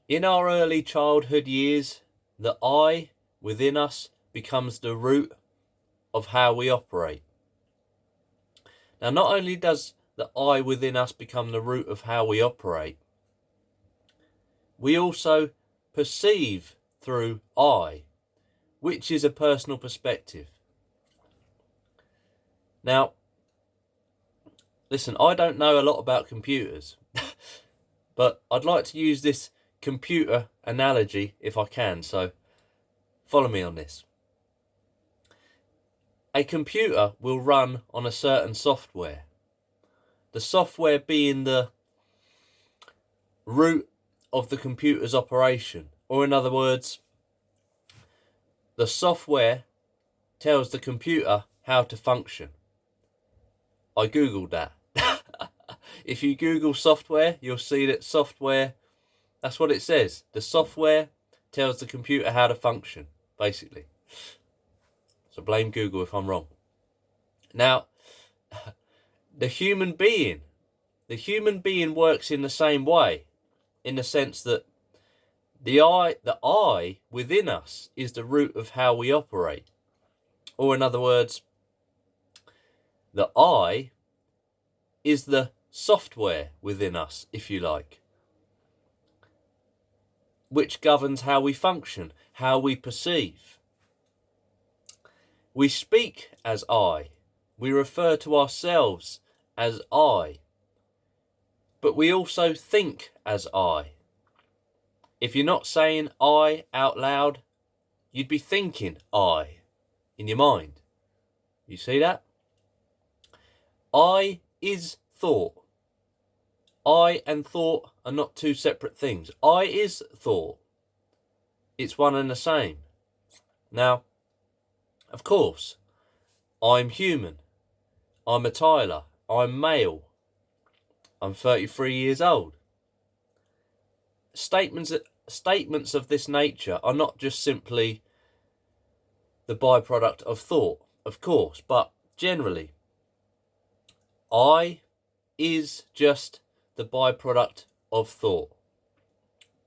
In our early childhood years, the I within us becomes the root of how we operate. Now, not only does the I within us become the root of how we operate, we also perceive through I, which is a personal perspective. Now, listen, I don't know a lot about computers, but I'd like to use this computer analogy if I can, so follow me on this. A computer will run on a certain software. The software being the root of the computer's operation. Or in other words, the software tells the computer how to function. I googled that. If you Google software, you'll see that software, that's what it says. The software tells the computer how to function, basically. So blame Google if I'm wrong. Now, the human being works in the same way, in the sense that the I within us is the root of how we operate. Or in other words, the I is the software within us, if you like, which governs how we function, how we perceive. We speak as I. We refer to ourselves as I. But we also think as I. If you're not saying I out loud, you'd be thinking I in your mind. You see that? I is thought. I and thought are not two separate things. I is thought. It's one and the same. Now, of course, I'm human. I'm a Tyler. I'm male. I'm 33 years old. Statements of this nature are not just simply the byproduct of thought, of course, but generally, I is just the byproduct of thought,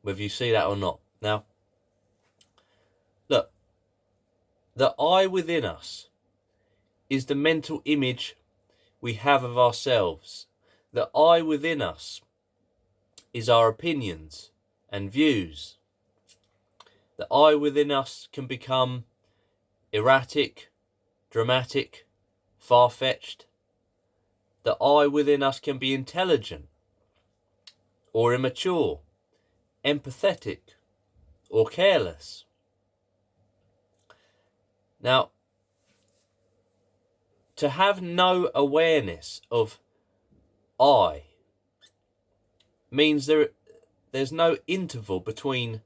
whether you see that or not. Now, look, the I within us is the mental image we have of ourselves. The I within us is our opinions and views. The I within us can become erratic, dramatic, far-fetched. The I within us can be intelligent or immature, empathetic or careless. Now, to have no awareness of I means there's no interval between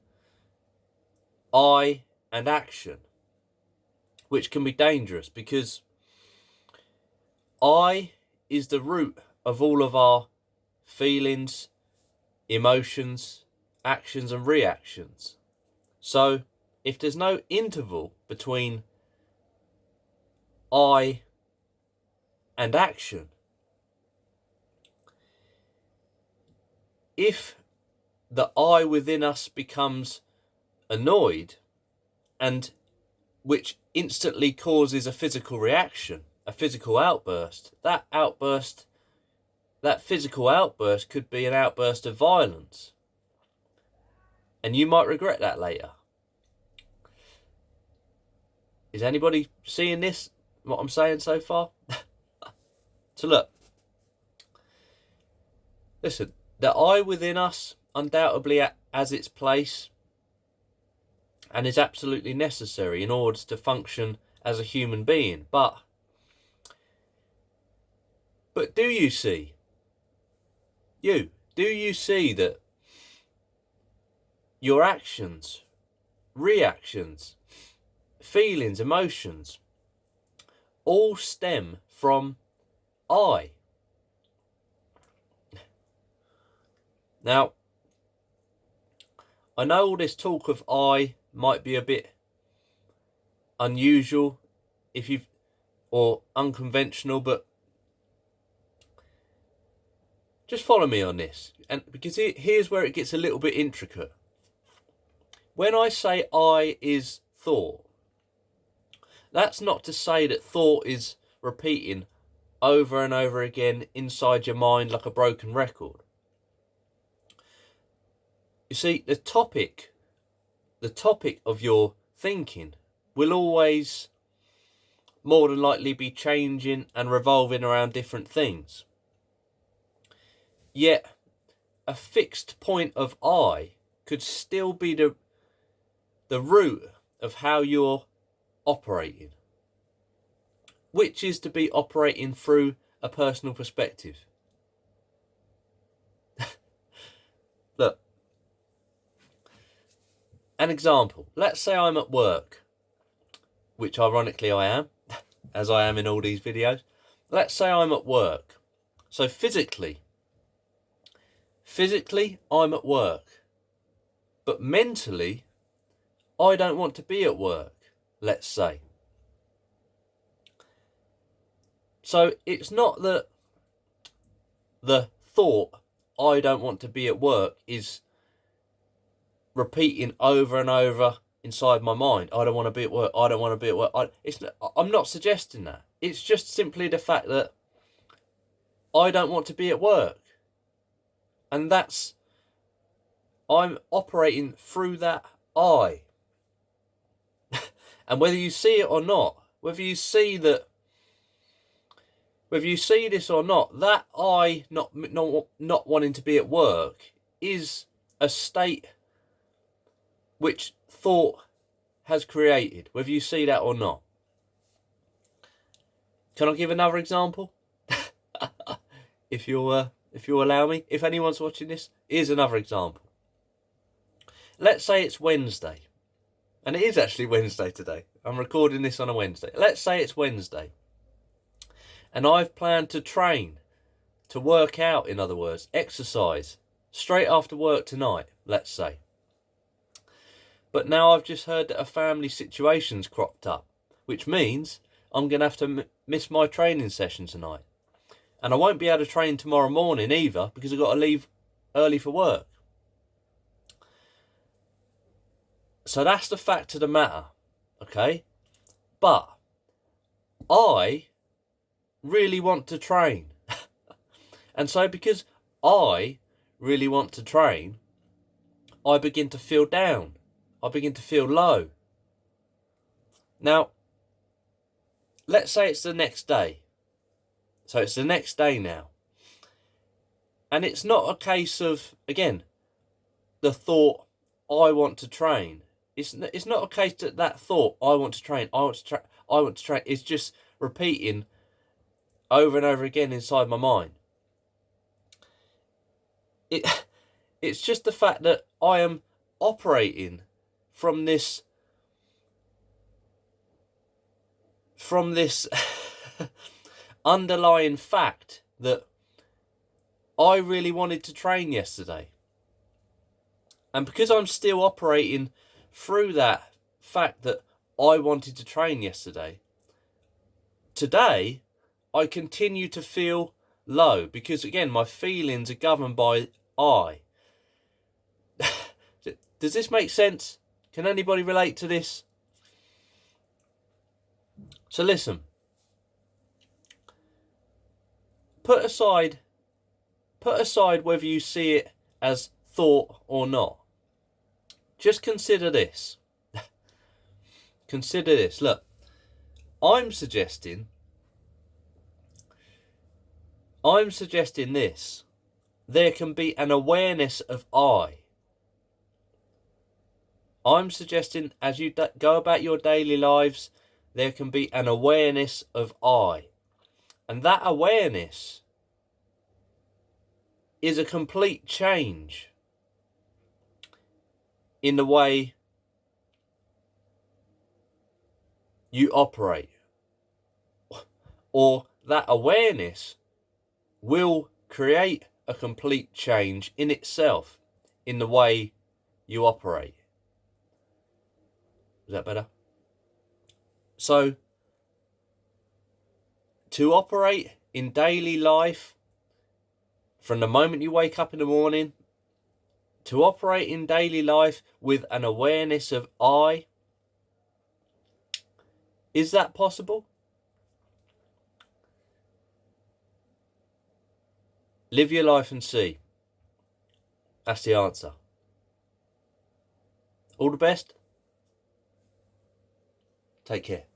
I and action, which can be dangerous because I is the root of all of our feelings, emotions, actions and reactions. So if there's no interval between I and action, if the I within us becomes annoyed, and which instantly causes a physical reaction, a physical outburst, that physical outburst could be an outburst of violence. And you might regret that later. Is anybody seeing this, what I'm saying so far? So look, listen, the I within us undoubtedly has its place and is absolutely necessary in order to function as a human being. But do you see? Do you see that your actions, reactions, feelings, emotions all stem from I? Now, I know all this talk of I might be a bit unusual or unconventional, but just follow me on this, and because here's where it gets a little bit intricate. when I say I is thought, that's not to say that thought is repeating over and over again inside your mind like a broken record. You see, the topic of your thinking will always more than likely be changing and revolving around different things. Yet, a fixed point of I could still be the root of how you're operating, which is to be operating through a personal perspective. Look, an example. Let's say I'm at work, which ironically I am, as I am in all these videos. Let's say I'm at work. So physically I'm at work. But mentally, I don't want to be at work, let's say. So it's not that the thought, I don't want to be at work, is repeating over and over inside my mind. I don't want to be at work. I don't want to be at work. I'm not suggesting that. It's just simply the fact that I don't want to be at work. And I'm operating through that I. And whether you see it or not, whether you see this or not, that I not wanting to be at work is a state which thought has created, whether you see that or not. Can I give another example? if you allow me. If anyone's watching this, here's another example. Let's say it's Wednesday. And it is actually Wednesday today. I'm recording this on a Wednesday. Let's say it's Wednesday. And I've planned to train, to work out, in other words, exercise, straight after work tonight, let's say. But now I've just heard that a family situation's cropped up, which means I'm going to have to miss my training session tonight. And I won't be able to train tomorrow morning either, because I've got to leave early for work. So that's the fact of the matter, okay? But I really want to train. And so because I really want to train, I begin to feel down. I begin to feel low. Now, let's say it's the next day. So it's the next day now. And it's not a case of, again, the thought, I want to train. It's not a case that thought, I want to train, I want to train. It's just repeating over and over again inside my mind. It's just the fact that I am operating from this underlying fact that I really wanted to train yesterday. And because I'm still operating through that fact that I wanted to train yesterday, today I continue to feel low because, again, my feelings are governed by I. Does this make sense? Can anybody relate to this? So listen. Put aside whether you see it as thought or not. Just consider this. Consider this. Look, I'm suggesting this. There can be an awareness of I. I'm suggesting as you go about your daily lives, there can be an awareness of I. And that awareness is a complete change in the way you operate. Or that awareness will create a complete change in itself in the way you operate. Is that better? So, to operate in daily life, from the moment you wake up in the morning To operate in daily life with an awareness of I. Is that possible? Live your life and see. That's the answer. All the best. Take care.